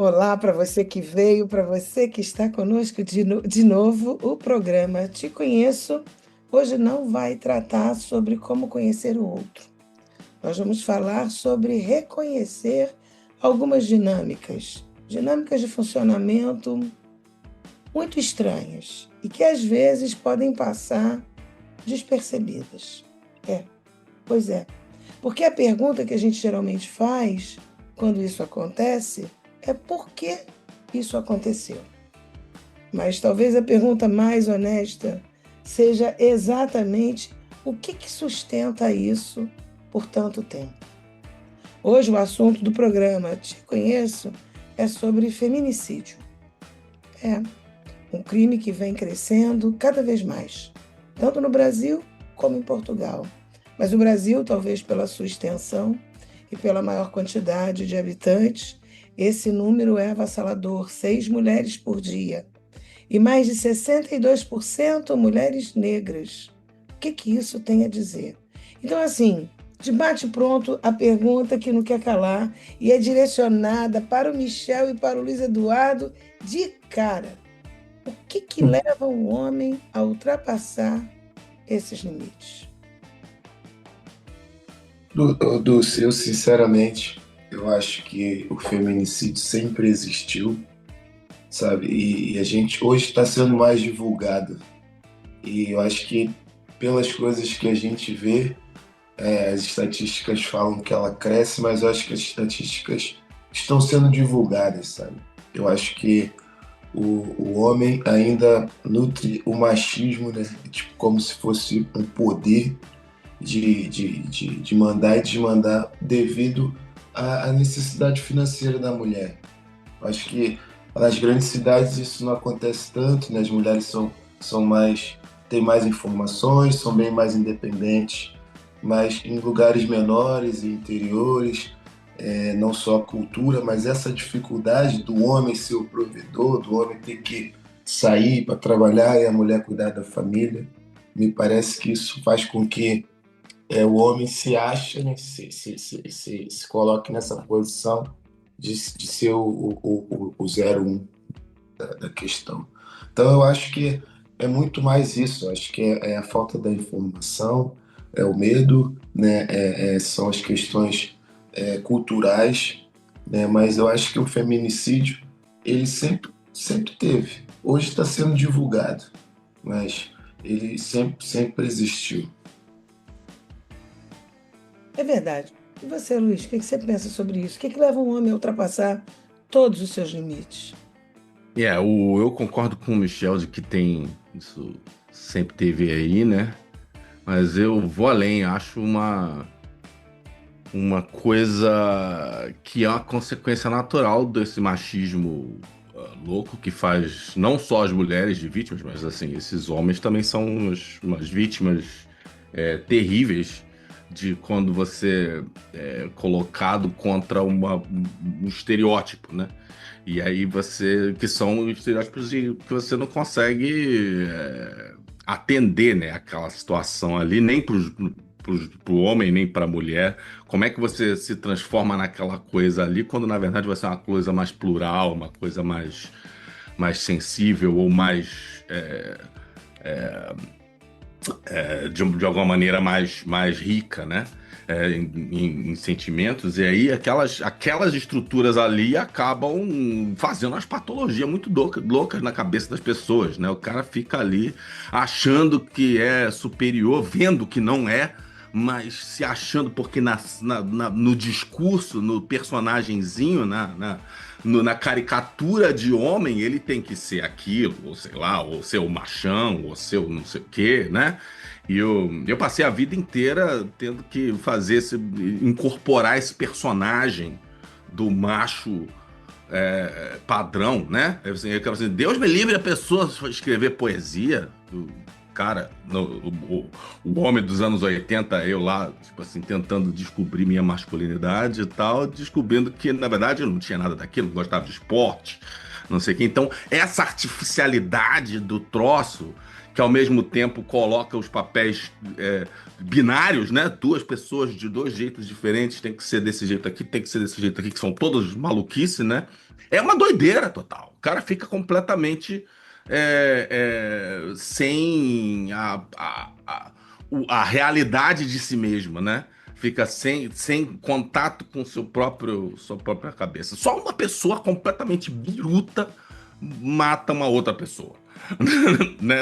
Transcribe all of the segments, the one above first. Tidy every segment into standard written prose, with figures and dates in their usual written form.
Olá para você que veio, para você que está conosco de novo. O programa Te Conheço hoje não vai tratar sobre como conhecer o outro. Nós vamos falar sobre reconhecer algumas dinâmicas de funcionamento muito estranhas e que às vezes podem passar despercebidas. É, pois é. Porque a pergunta que a gente geralmente faz quando isso acontece é por que isso aconteceu. Mas talvez a pergunta mais honesta seja exatamente o que sustenta isso por tanto tempo. Hoje o assunto do programa Te Conheço é sobre feminicídio. É um crime que vem crescendo cada vez mais, tanto no Brasil como em Portugal. Mas o Brasil, talvez pela sua extensão e pela maior quantidade de habitantes, esse número é avassalador, 6 mulheres por dia. E mais de 62% mulheres negras. O que isso tem a dizer? Então, assim, de bate-pronto, a pergunta que não quer calar e é direcionada para o Michel e para o Luiz Eduardo de cara. O que leva um homem a ultrapassar esses limites? Dulce, eu sinceramente, eu acho que o feminicídio sempre existiu, sabe? E a gente hoje está sendo mais divulgado. E eu acho que pelas coisas que a gente vê, as estatísticas falam que ela cresce, mas eu acho que as estatísticas estão sendo divulgadas, sabe? Eu acho que o homem ainda nutre o machismo, né? Tipo, como se fosse um poder de mandar e desmandar devido à necessidade financeira da mulher. Acho que nas grandes cidades isso não acontece tanto, né? As mulheres são mais, têm mais informações, são bem mais independentes, mas em lugares menores e interiores, não só a cultura, mas essa dificuldade do homem ser o provedor, do homem ter que sair para trabalhar e a mulher cuidar da família, me parece que isso faz com que o homem se acha, né, se coloque nessa posição de ser o 01 da questão. Então, eu acho que é muito mais isso. Eu acho que é a falta da informação, é o medo, né, são as questões culturais, né, mas eu acho que o feminicídio, ele sempre teve. Hoje está sendo divulgado, mas ele sempre existiu. É verdade. E você, Luiz, o que você pensa sobre isso? O que leva um homem a ultrapassar todos os seus limites? Eu concordo com o Michel de que tem isso sempre teve aí, né? Mas eu vou além, acho uma coisa que é uma consequência natural desse machismo louco que faz não só as mulheres de vítimas, mas assim, esses homens também são umas vítimas terríveis de quando você é colocado contra um estereótipo, né? E aí que são estereótipos que você não consegue atender, né, aquela situação ali, nem pro homem, nem pra mulher. Como é que você se transforma naquela coisa ali, quando na verdade vai ser uma coisa mais plural, uma coisa mais sensível ou mais de alguma maneira mais rica, né? Em sentimentos, e aí aquelas estruturas ali acabam fazendo umas patologias muito loucas na cabeça das pessoas, né? O cara fica ali achando que é superior, vendo que não é, mas se achando, porque no discurso, no personagenzinho, na caricatura de homem, ele tem que ser aquilo, ou sei lá, ou ser o machão, ou ser o não sei o quê, né? E eu passei a vida inteira tendo que incorporar esse personagem do macho padrão, né? Eu quero assim, Deus me livre a pessoa escrever poesia. Cara, o homem dos anos 80, eu lá, tipo assim, tentando descobrir minha masculinidade e tal, descobrindo que, na verdade, eu não tinha nada daquilo, não gostava de esporte, não sei o quê. Então, essa artificialidade do troço, que ao mesmo tempo coloca os papéis binários, né? Duas pessoas de dois jeitos diferentes, tem que ser desse jeito aqui, tem que ser desse jeito aqui, que são todos maluquice, né? É uma doideira total. O cara fica completamente sem a realidade de si mesmo, né? Fica sem contato com sua própria cabeça. Só uma pessoa completamente biruta mata uma outra pessoa. Né?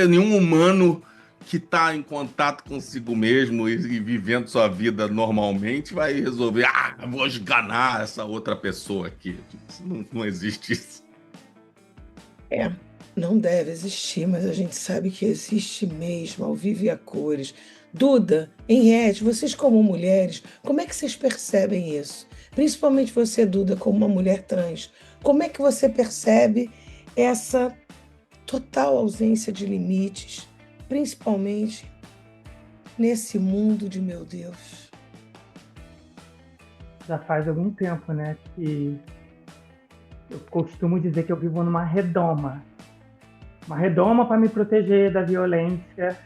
Nenhum humano que está em contato consigo mesmo e vivendo sua vida normalmente vai resolver, vou esganar essa outra pessoa aqui. Não existe isso. É, não deve existir, mas a gente sabe que existe mesmo, ao vivo e a cores. Duda, Henriette, vocês como mulheres, como é que vocês percebem isso? Principalmente você, Duda, como uma mulher trans. Como é que você percebe essa total ausência de limites, principalmente nesse mundo de meu Deus? Já faz algum tempo, né, que eu costumo dizer que eu vivo numa redoma. Uma redoma para me proteger da violência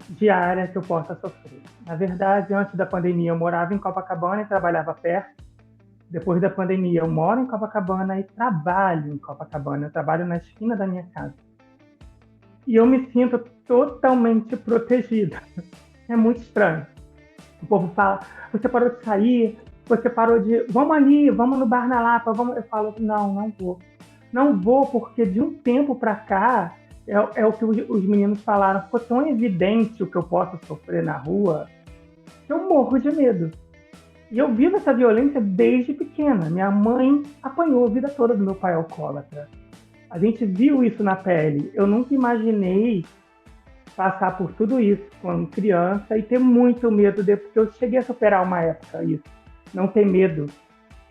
diária que eu possa sofrer. Na verdade, antes da pandemia, eu morava em Copacabana e trabalhava perto. Depois da pandemia, eu moro em Copacabana e trabalho em Copacabana. Eu trabalho na esquina da minha casa. E eu me sinto totalmente protegida. É muito estranho. O povo fala, você parou de sair, você parou de... Vamos ali, vamos no Bar na Lapa, vamos... Eu falo, não vou. Não vou porque de um tempo para cá, é o que os meninos falaram, ficou tão evidente o que eu posso sofrer na rua, que eu morro de medo. E eu vivo essa violência desde pequena. Minha mãe apanhou a vida toda do meu pai alcoólatra. A gente viu isso na pele. Eu nunca imaginei passar por tudo isso quando criança e ter muito medo, porque eu cheguei a superar uma época isso, não ter medo.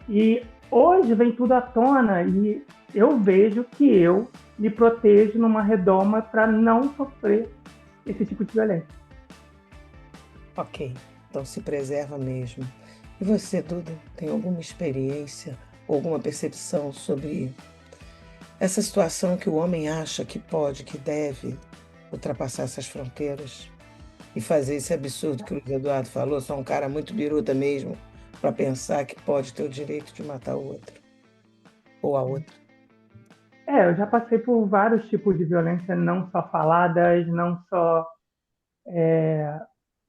E hoje vem tudo à tona e eu vejo que eu me protejo numa redoma para não sofrer esse tipo de violência. Ok, então se preserva mesmo. E você, Duda, tem alguma experiência, alguma percepção sobre essa situação que o homem acha que pode, que deve ultrapassar essas fronteiras e fazer esse absurdo que o Luiz Eduardo falou? Só um cara muito biruta mesmo para pensar que pode ter o direito de matar o outro ou a outra. Eu já passei por vários tipos de violência, não só faladas, não só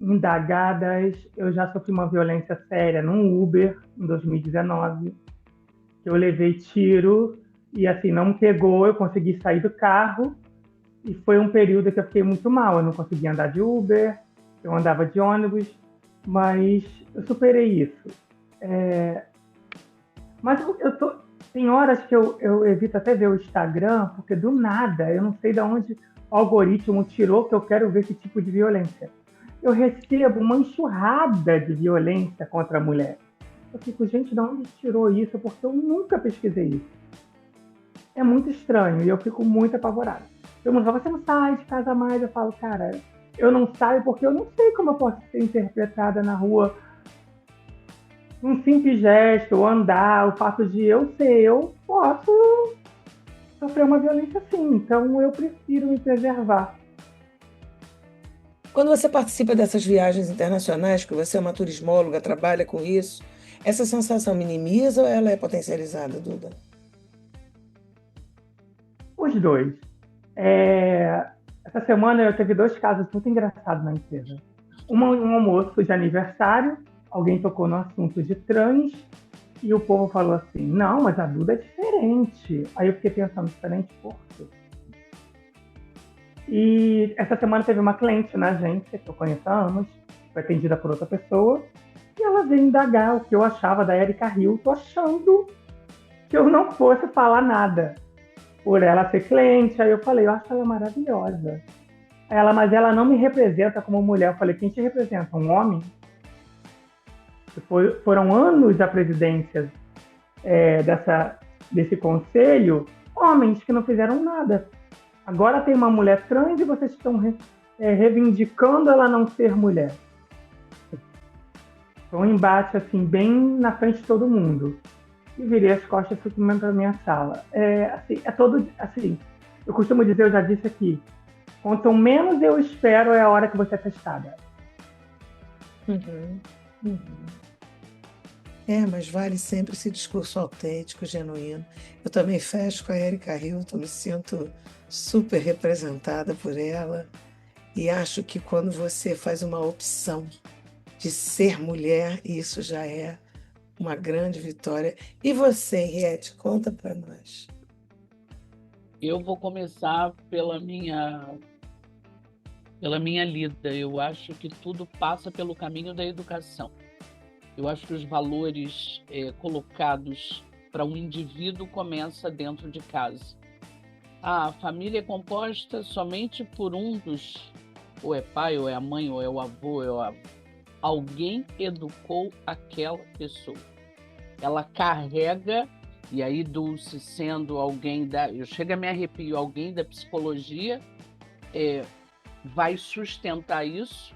indagadas. Eu já sofri uma violência séria num Uber em 2019, que eu levei tiro e assim não me pegou, eu consegui sair do carro e foi um período que eu fiquei muito mal. Eu não conseguia andar de Uber, eu andava de ônibus, mas eu superei isso. Mas tem horas que eu evito até ver o Instagram, porque do nada, eu não sei de onde o algoritmo tirou que eu quero ver esse tipo de violência. Eu recebo uma enxurrada de violência contra a mulher. Eu fico, gente, de onde tirou isso? Porque eu nunca pesquisei isso. É muito estranho e eu fico muito apavorada. Eu não falo, você não sai de casa mais? Eu falo, cara, eu não saio porque eu não sei como eu posso ser interpretada na rua. Um simples gesto, andar, o fato de eu posso sofrer uma violência sim. Então eu prefiro me preservar. Quando você participa dessas viagens internacionais, que você é uma turismóloga, trabalha com isso, essa sensação minimiza ou ela é potencializada, Duda? Os dois. Essa semana eu teve 2 casos muito engraçados na empresa. Um almoço de aniversário, alguém tocou no assunto de trans e o povo falou assim, não, mas a Duda é diferente. Aí eu fiquei pensando, diferente por quê? E essa semana teve uma cliente na agência, que eu conheço há anos, foi atendida por outra pessoa, e ela veio indagar o que eu achava da Erika Hilton, achando que eu não fosse falar nada por ela ser cliente. Aí eu falei, eu acho ela maravilhosa. Mas ela não me representa como mulher. Eu falei, quem te representa? Um homem? Foram anos da presidência desse conselho, homens que não fizeram nada. Agora tem uma mulher trans e vocês estão reivindicando ela não ser mulher. Foi um embate assim, bem na frente de todo mundo. E virei as costas e fui para a minha sala. Todo assim. Eu costumo dizer, eu já disse aqui, quanto menos eu espero é a hora que você é testada. Mas vale sempre esse discurso autêntico, genuíno. Eu também fecho com a Erika Hilton, me sinto super representada por ela e acho que quando você faz uma opção de ser mulher, isso já é uma grande vitória. E você, Henriette, conta para nós. Eu vou começar pela minha lida. Eu acho que tudo passa pelo caminho da educação. Eu acho que os valores colocados para um indivíduo começa dentro de casa. A família é composta somente por um dos, ou é pai, ou é a mãe, ou é o avô, alguém educou aquela pessoa. Ela carrega, e aí Dulce sendo alguém eu chego a me arrepio, alguém da psicologia vai sustentar isso,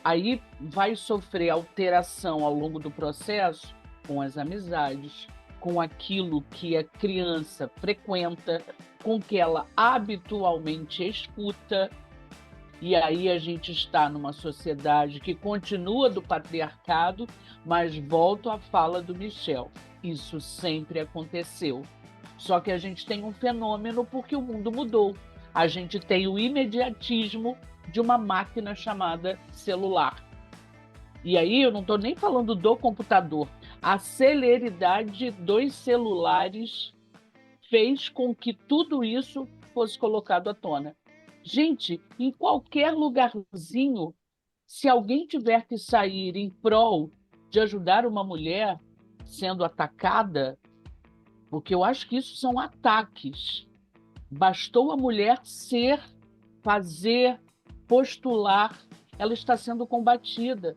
aí vai sofrer alteração ao longo do processo com as amizades, com aquilo que a criança frequenta, com que ela habitualmente escuta. E aí a gente está numa sociedade que continua do patriarcado, mas volto à fala do Michel. Isso sempre aconteceu. Só que a gente tem um fenômeno porque o mundo mudou. A gente tem o imediatismo de uma máquina chamada celular. E aí eu não estou nem falando do computador. A celeridade dos celulares fez com que tudo isso fosse colocado à tona. Gente, em qualquer lugarzinho, se alguém tiver que sair em prol de ajudar uma mulher sendo atacada, porque eu acho que isso são ataques. Bastou a mulher ser, fazer, postular, ela está sendo combatida.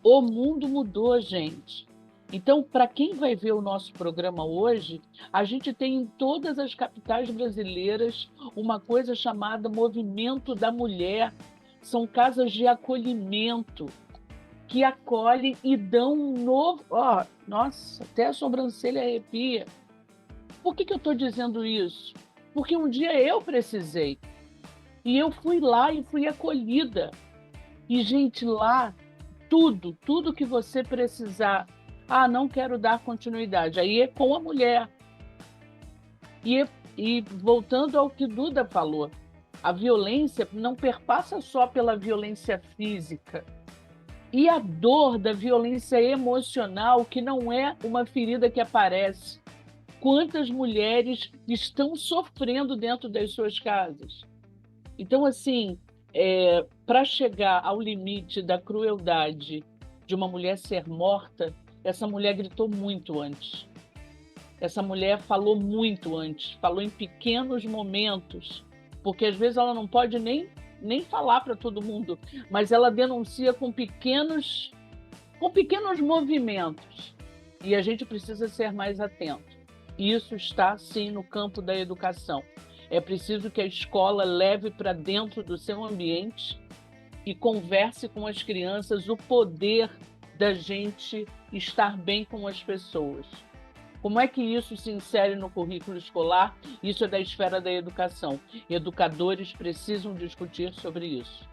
O mundo mudou, gente. Então, para quem vai ver o nosso programa hoje, a gente tem em todas as capitais brasileiras uma coisa chamada Movimento da Mulher. São casas de acolhimento que acolhem e dão um novo... Nossa, até a sobrancelha arrepia. Por que eu estou dizendo isso? Porque um dia eu precisei. E eu fui lá e fui acolhida. E, gente, lá, tudo que você precisar... não quero dar continuidade. Aí é com a mulher. E voltando ao que Duda falou, a violência não perpassa só pela violência física. E a dor da violência emocional, que não é uma ferida que aparece. Quantas mulheres estão sofrendo dentro das suas casas? Então, assim, para chegar ao limite da crueldade de uma mulher ser morta, essa mulher gritou muito antes. Essa mulher falou muito antes, falou em pequenos momentos, porque às vezes ela não pode nem falar para todo mundo, mas ela denuncia com pequenos movimentos. E a gente precisa ser mais atento. Isso está, sim, no campo da educação. É preciso que a escola leve para dentro do seu ambiente e converse com as crianças o poder da gente estar bem com as pessoas. Como é que isso se insere no currículo escolar? Isso é da esfera da educação. Educadores precisam discutir sobre isso.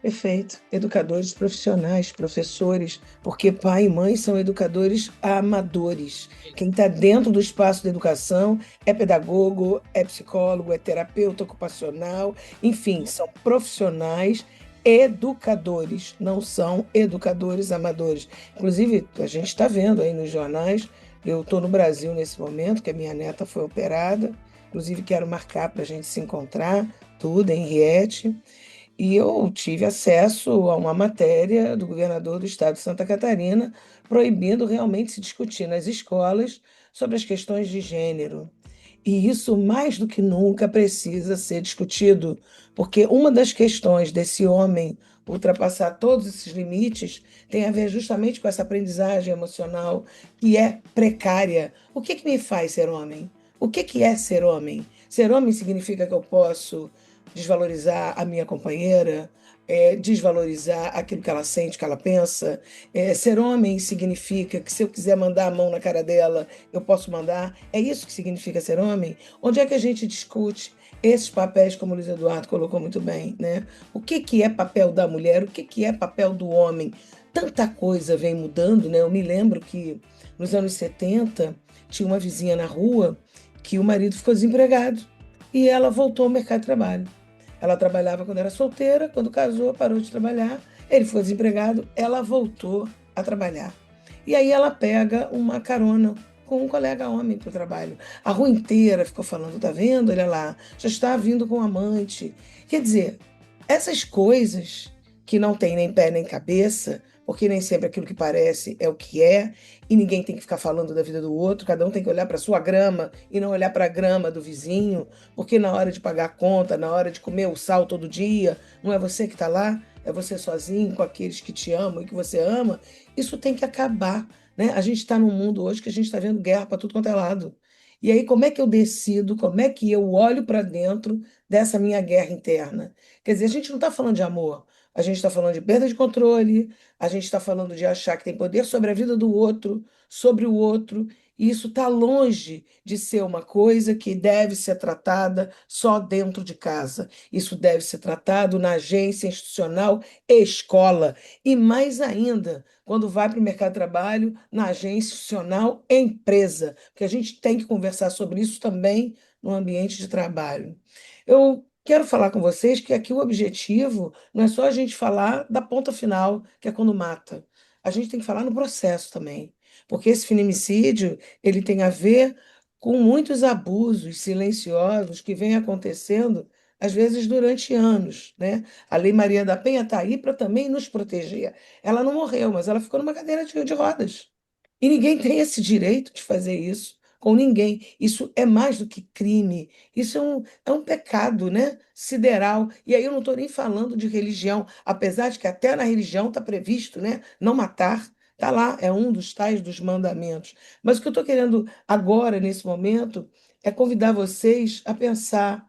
Perfeito. Educadores profissionais, professores, porque pai e mãe são educadores amadores. Quem está dentro do espaço da educação é pedagogo, é psicólogo, é terapeuta ocupacional, enfim, são profissionais educadores, não são educadores amadores. Inclusive, a gente está vendo aí nos jornais, eu estou no Brasil nesse momento, que a minha neta foi operada, inclusive quero marcar para a gente se encontrar, tudo, Henriette. E eu tive acesso a uma matéria do governador do estado de Santa Catarina proibindo realmente se discutir nas escolas sobre as questões de gênero. E isso, mais do que nunca, precisa ser discutido, porque uma das questões desse homem ultrapassar todos esses limites tem a ver justamente com essa aprendizagem emocional que é precária. O que me faz ser homem? O que é ser homem? Ser homem significa que eu posso desvalorizar a minha companheira, desvalorizar aquilo que ela sente, que ela pensa. Ser homem significa que se eu quiser mandar a mão na cara dela, eu posso mandar. É isso que significa ser homem? Onde é que a gente discute esses papéis, como o Luiz Eduardo colocou muito bem, né? O que é papel da mulher, o que é papel do homem tanta coisa vem mudando, né? Eu me lembro que nos anos 70 tinha uma vizinha na rua que o marido ficou desempregado e ela voltou ao mercado de trabalho. Ela trabalhava quando era solteira, quando casou, parou de trabalhar, ele ficou desempregado, ela voltou a trabalhar. E aí ela pega uma carona com um colega homem para o trabalho. A rua inteira ficou falando, tá vendo? Olha lá, já está vindo com amante. Quer dizer, essas coisas que não tem nem pé nem cabeça, porque nem sempre aquilo que parece é o que é, e ninguém tem que ficar falando da vida do outro, cada um tem que olhar para a sua grama e não olhar para a grama do vizinho, porque na hora de pagar a conta, na hora de comer o sal todo dia, não é você que está lá, é você sozinho com aqueles que te amam e que você ama. Isso tem que acabar, né? A gente está num mundo hoje que a gente está vendo guerra para tudo quanto é lado. E aí, como é que eu decido, como é que eu olho para dentro dessa minha guerra interna? Quer dizer, a gente não está falando de amor, a gente está falando de perda de controle, a gente está falando de achar que tem poder sobre a vida do outro, sobre o outro, e isso está longe de ser uma coisa que deve ser tratada só dentro de casa. Isso deve ser tratado na agência institucional e escola, e mais ainda, quando vai para o mercado de trabalho, na agência institucional e empresa, porque a gente tem que conversar sobre isso também no ambiente de trabalho. Eu quero falar com vocês que aqui o objetivo não é só a gente falar da ponta final, que é quando mata. A gente tem que falar no processo também, porque esse feminicídio, ele tem a ver com muitos abusos silenciosos que vêm acontecendo às vezes durante anos, né? A Lei Maria da Penha está aí para também nos proteger. Ela não morreu, mas ela ficou numa cadeira de rodas. E ninguém tem esse direito de fazer isso com ninguém. Isso é mais do que crime. Isso é um pecado, né? Sideral. E aí eu não estou nem falando de religião, apesar de que até na religião está previsto, né? Não matar. Está lá, é um dos tais dos mandamentos. Mas o que eu estou querendo agora, nesse momento, é convidar vocês a pensar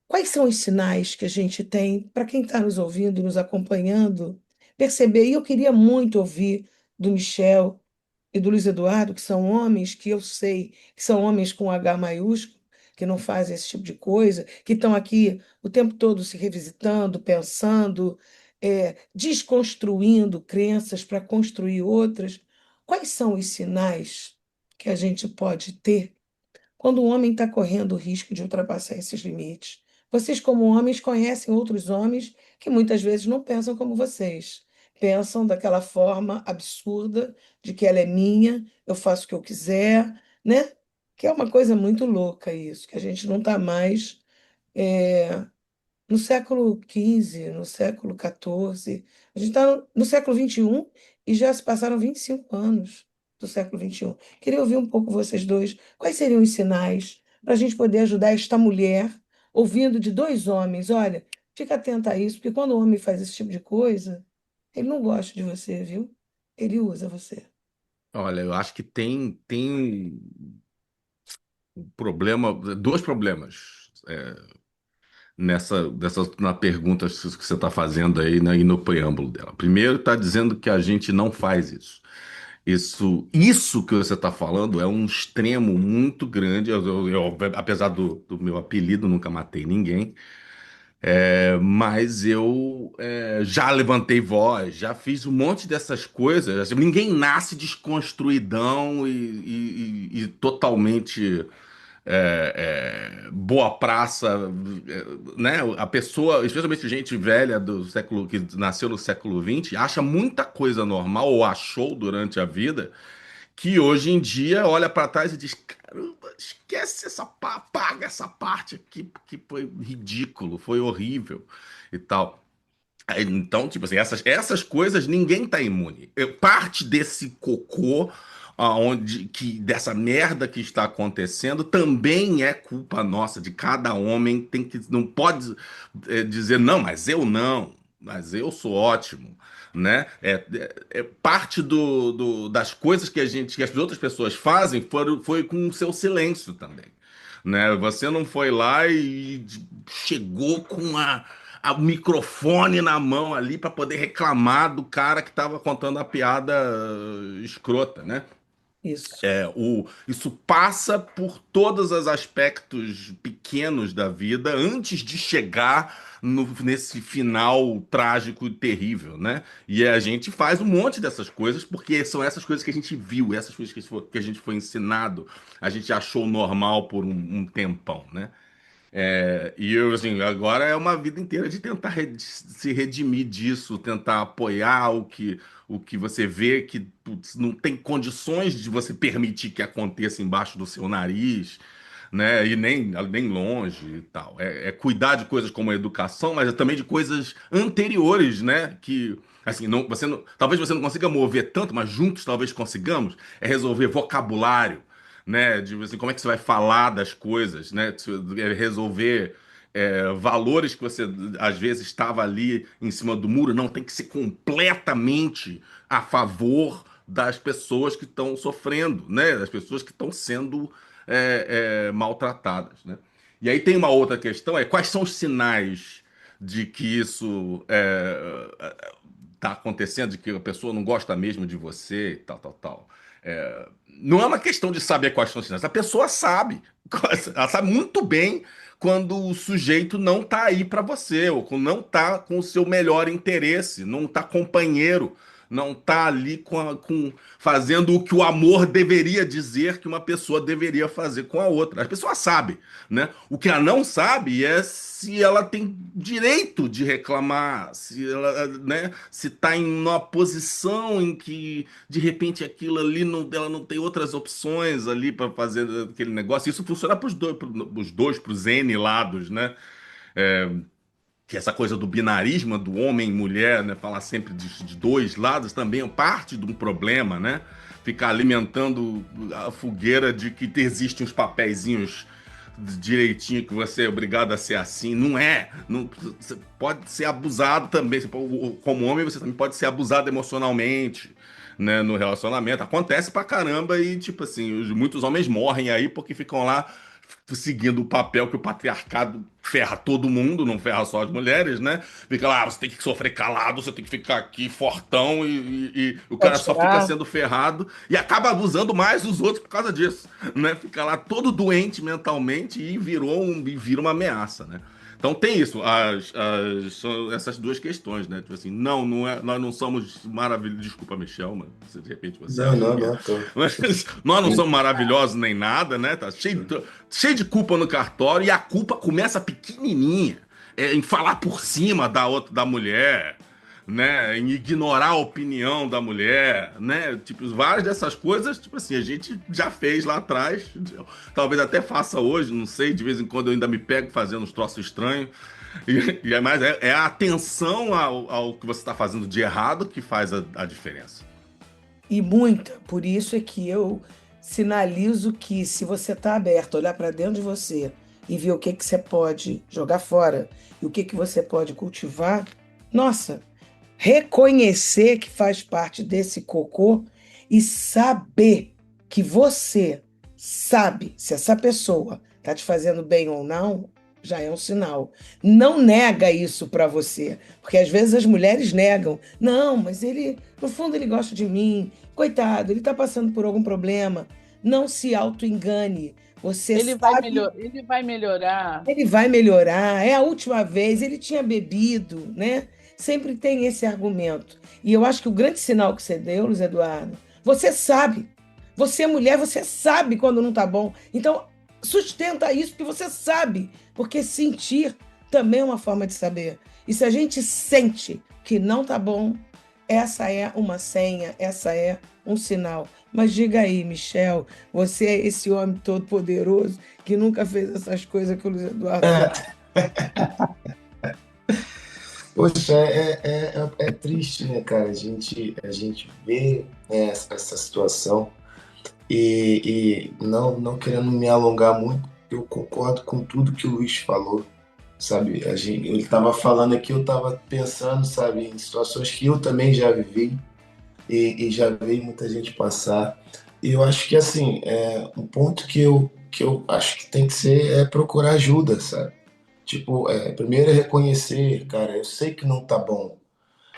quais são os sinais que a gente tem para quem está nos ouvindo, nos acompanhando, perceber. E eu queria muito ouvir do Michel e do Luiz Eduardo, que são homens que eu sei que são homens com H maiúsculo, que não fazem esse tipo de coisa, que estão aqui o tempo todo se revisitando, pensando, desconstruindo crenças para construir outras. Quais são os sinais que a gente pode ter quando o homem está correndo o risco de ultrapassar esses limites? Vocês, como homens, conhecem outros homens que muitas vezes não pensam como vocês. Pensam daquela forma absurda de que ela é minha, eu faço o que eu quiser, né? Que é uma coisa muito louca isso, que a gente não está mais eh, no século XV, no século XIV. A gente está no século XXI e já se passaram 25 anos do século XXI. Queria ouvir um pouco vocês dois. Quais seriam os sinais para a gente poder ajudar esta mulher, ouvindo de dois homens? Olha, fica atenta a isso, porque quando o homem faz esse tipo de coisa, ele não gosta de você, viu? Ele usa você. Olha, eu acho que tem um problema, dois problemas na pergunta que você está fazendo aí, né, e no preâmbulo dela. Primeiro, está dizendo que a gente não faz isso. Isso que você está falando é um extremo muito grande. Apesar do meu apelido, nunca matei ninguém. Mas eu já levantei voz, já fiz um monte dessas coisas. Assim, ninguém nasce desconstruidão e totalmente boa praça, né? A pessoa, especialmente gente velha do século que nasceu no século XX, acha muita coisa normal ou achou durante a vida que hoje em dia olha para trás e diz: caramba, esquece apaga essa parte aqui, porque foi ridículo, foi horrível e tal. Então, tipo assim, essas coisas ninguém tá imune. Parte desse cocô, dessa merda que está acontecendo, também é culpa nossa, de cada homem. Não pode dizer, não, mas eu não, mas eu sou ótimo, né? Parte das coisas que as outras pessoas fazem foi com o seu silêncio também, né? Você não foi lá e chegou com o microfone na mão ali para poder reclamar do cara que estava contando a piada escrota, né? Isso. Isso passa por todos os aspectos pequenos da vida antes de chegar nesse final trágico e terrível, né? E a gente faz um monte dessas coisas porque são essas coisas que a gente viu, essas coisas que a gente foi ensinado, a gente achou normal por um tempão, né? E eu, assim, agora é uma vida inteira de tentar se redimir disso, tentar apoiar o que você vê que putz, não tem condições de você permitir que aconteça embaixo do seu nariz, né? E nem longe e tal. É cuidar de coisas como a educação, mas é também de coisas anteriores, né? Que, assim, talvez você não consiga mover tanto, mas juntos talvez consigamos. É resolver vocabulário, né? De assim, como é que você vai falar das coisas, né? Resolver valores que você às vezes estava ali em cima do muro, não tem que ser completamente a favor das pessoas que estão sofrendo, né? Das pessoas que estão sendo maltratadas, né? E aí tem uma outra questão, quais são os sinais de que isso está acontecendo, de que a pessoa não gosta mesmo de você e tal, tal, tal. Não é uma questão de saber quais são os sinais. A pessoa sabe. Ela sabe muito bem quando o sujeito não tá aí para você, ou quando não tá com o seu melhor interesse, não tá companheiro, não tá ali fazendo o que o amor deveria dizer que uma pessoa deveria fazer com a outra. A pessoa sabe, né? O que ela não sabe é se ela tem direito de reclamar, se ela, né, se tá em uma posição em que de repente aquilo ali ela não tem outras opções ali para fazer aquele negócio. Isso funciona para os dois, para os N lados, né? Que essa coisa do binarismo, do homem e mulher, né? Falar sempre de dois lados também é parte de um problema, né? Ficar alimentando a fogueira de que existem uns papeizinhos direitinho que você é obrigado a ser assim. Não é. Não, você pode ser abusado também. Como homem, você também pode ser abusado emocionalmente, né, no relacionamento. Acontece pra caramba e, tipo assim, muitos homens morrem aí porque ficam lá seguindo o papel que o patriarcado ferra todo mundo, não ferra só as mulheres, né? Fica lá, você tem que sofrer calado, você tem que ficar aqui fortão e o cara Pode só fica chorar. sendo ferrado e acaba abusando mais dos outros por causa disso, né? Fica lá todo doente mentalmente e vira uma ameaça, né? Então tem isso, são essas duas questões, né? Tipo assim, não é, nós não somos maravilhosos. Desculpa, Michel, mas se de repente você Não, acha não, que é. não, tô. Mas nós não somos maravilhosos nem nada, né? Tá cheio de culpa no cartório e a culpa começa pequenininha, em falar por cima da mulher, né? Em ignorar a opinião da mulher, né? Tipo, várias dessas coisas, tipo assim, a gente já fez lá atrás, talvez até faça hoje, não sei, de vez em quando eu ainda me pego fazendo uns troços estranhos. Mas é a atenção ao que você está fazendo de errado que faz a diferença. E muita. Por isso é que eu sinalizo que se você está aberto, olhar para dentro de você e ver o que que você pode jogar fora e o que que você pode cultivar, nossa, reconhecer que faz parte desse cocô e saber que você sabe se essa pessoa está te fazendo bem ou não, já é um sinal. Não nega isso para você, porque às vezes as mulheres negam. Não, mas ele, no fundo, ele gosta de mim. Coitado, ele está passando por algum problema. Não se auto-engane. Você sabe, Ele vai melhorar. ele vai melhorar. É a última vez, ele tinha bebido, né? Sempre tem esse argumento. E eu acho que o grande sinal que você deu, Luiz Eduardo, você sabe. Você é mulher, você sabe quando não tá bom. Então, sustenta isso porque você sabe. Porque sentir também é uma forma de saber. E se a gente sente que não tá bom, essa é uma senha, essa é um sinal. Mas diga aí, Michel, você é esse homem todo poderoso que nunca fez essas coisas que o Luiz Eduardo fez. Poxa, é triste, né, cara? A gente vê, né, essa situação e não querendo me alongar muito, eu concordo com tudo que o Luiz falou, sabe? Ele estava falando aqui, eu estava pensando, sabe, em situações que eu também já vivi e já vi muita gente passar. E eu acho que, assim, um ponto que eu acho que tem que ser procurar ajuda, sabe? Tipo, primeiro é reconhecer, cara, eu sei que não tá bom.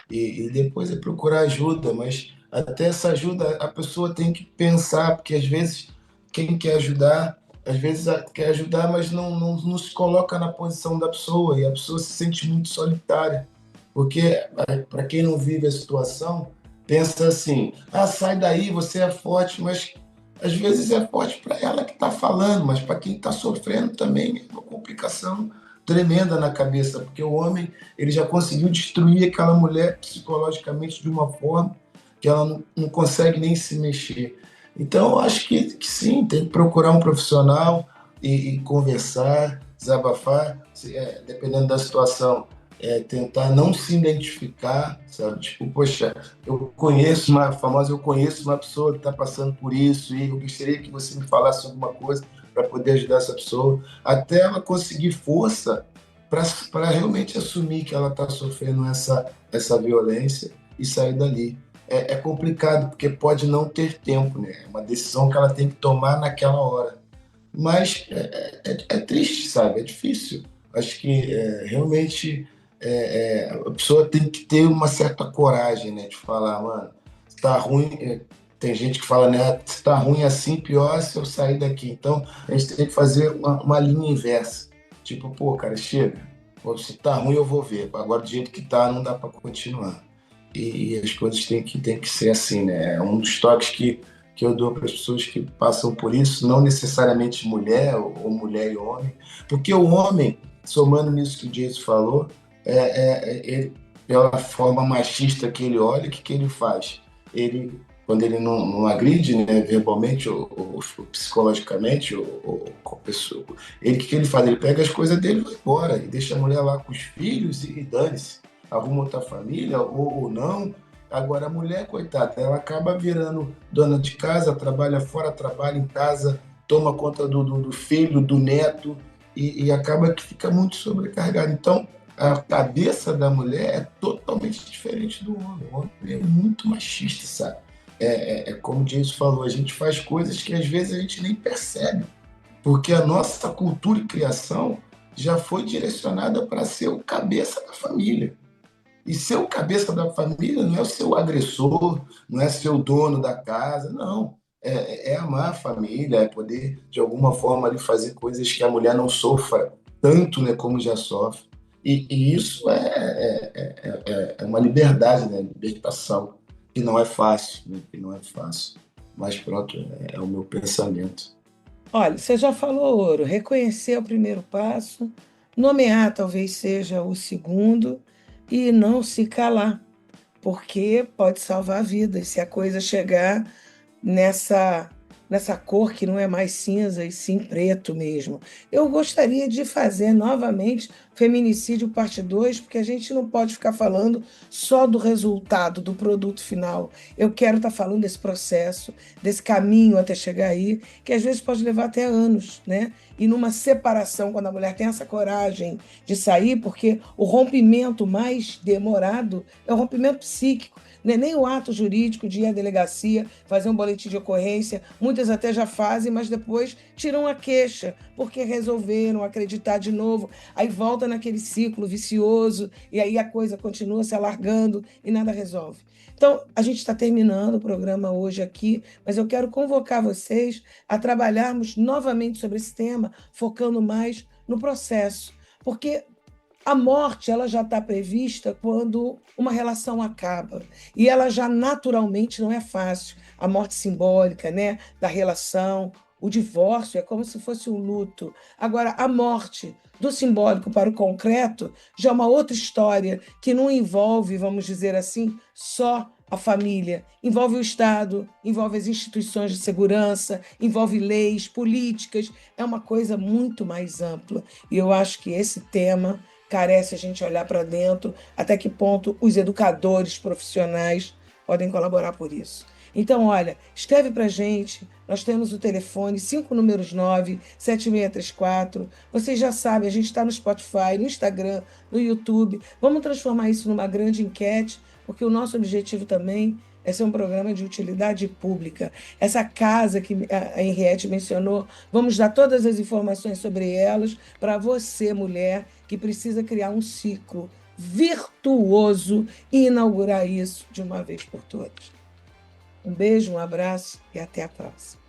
E depois é procurar ajuda, mas até essa ajuda a pessoa tem que pensar, porque às vezes quem quer ajudar, às vezes quer ajudar, mas não se coloca na posição da pessoa, e a pessoa se sente muito solitária. Porque, para quem não vive a situação, pensa assim: ah, sai daí, você é forte, mas às vezes é forte para ela que está falando, mas para quem está sofrendo também é uma complicação tremenda na cabeça, porque o homem ele já conseguiu destruir aquela mulher psicologicamente de uma forma que ela não consegue nem se mexer. Então, eu acho que sim, tem que procurar um profissional e conversar, desabafar, dependendo da situação, tentar não se identificar, sabe? Tipo, poxa, eu conheço uma pessoa que está passando por isso e eu gostaria que você me falasse alguma coisa para poder ajudar essa pessoa, até ela conseguir força para realmente assumir que ela está sofrendo essa violência e sair dali. É complicado, porque pode não ter tempo, né? É uma decisão que ela tem que tomar naquela hora. Mas é triste, sabe? É difícil. Acho que realmente a pessoa tem que ter uma certa coragem, né? De falar, mano, se tá ruim. Tem gente que fala, né? Se tá ruim assim, pior se eu sair daqui. Então, a gente tem que fazer uma linha inversa. Tipo, pô, cara, chega. Pô, se tá ruim, eu vou ver. Agora, do jeito que tá, não dá para continuar. E as coisas têm que ser assim, né? É um dos toques que eu dou para as pessoas que passam por isso, não necessariamente mulher ou mulher e homem, porque o homem, somando nisso que o Jason falou, ele, pela forma machista que ele olha, o que ele faz? Ele, quando ele não agride, né, verbalmente ou psicologicamente, ou com a pessoa, ele, o que ele faz? Ele pega as coisas dele e vai embora, e deixa a mulher lá com os filhos e dane-se, arruma outra família ou não. Agora, a mulher, coitada, ela acaba virando dona de casa, trabalha fora, trabalha em casa, toma conta do filho, do neto, e acaba que fica muito sobrecarregada. Então, a cabeça da mulher é totalmente diferente do homem. O homem é muito machista, sabe? Como o Jason falou, a gente faz coisas que às vezes a gente nem percebe, porque a nossa cultura e criação já foi direcionada para ser o cabeça da família. E ser o cabeça da família não é o seu agressor, não é ser o dono da casa, não. É amar a família, é poder, de alguma forma, ali, fazer coisas que a mulher não sofra tanto, né, como já sofre. E isso é uma liberdade, né, libertação, que não é fácil, né, que não é fácil. Mas pronto, é o meu pensamento. Olha, você já falou, Ouro, reconhecer é o primeiro passo, nomear talvez seja o segundo, e não se calar, porque pode salvar vidas se a coisa chegar nessa nessa cor que não é mais cinza e sim preto mesmo. Eu gostaria de fazer novamente Feminicídio Parte 2, porque a gente não pode ficar falando só do resultado, do produto final. Eu quero estar falando desse processo, desse caminho até chegar aí, que às vezes pode levar até anos, né? E numa separação, quando a mulher tem essa coragem de sair, porque o rompimento mais demorado é o rompimento psíquico. Não é nem o ato jurídico de ir à delegacia, fazer um boletim de ocorrência. Muitas até já fazem, mas depois tiram a queixa, porque resolveram acreditar de novo. Aí volta naquele ciclo vicioso, e aí a coisa continua se alargando e nada resolve. Então, a gente está terminando o programa hoje aqui, mas eu quero convocar vocês a trabalharmos novamente sobre esse tema, focando mais no processo. Porque a morte ela já está prevista quando uma relação acaba. E ela já naturalmente não é fácil. A morte simbólica, né, da relação, o divórcio é como se fosse um luto. Agora, a morte do simbólico para o concreto já é uma outra história que não envolve, vamos dizer assim, só a família. Envolve o Estado, envolve as instituições de segurança, envolve leis, políticas. É uma coisa muito mais ampla. E eu acho que esse tema carece a gente olhar para dentro, até que ponto os educadores profissionais podem colaborar por isso. Então, olha, escreve para a gente, nós temos o telefone 599-7634. Vocês já sabem, a gente está no Spotify, no Instagram, no YouTube. Vamos transformar isso numa grande enquete, porque o nosso objetivo também é ser um programa de utilidade pública. Essa casa que a Henriette mencionou, vamos dar todas as informações sobre elas para você, mulher, que precisa criar um ciclo virtuoso e inaugurar isso de uma vez por todas. Um beijo, um abraço e até a próxima.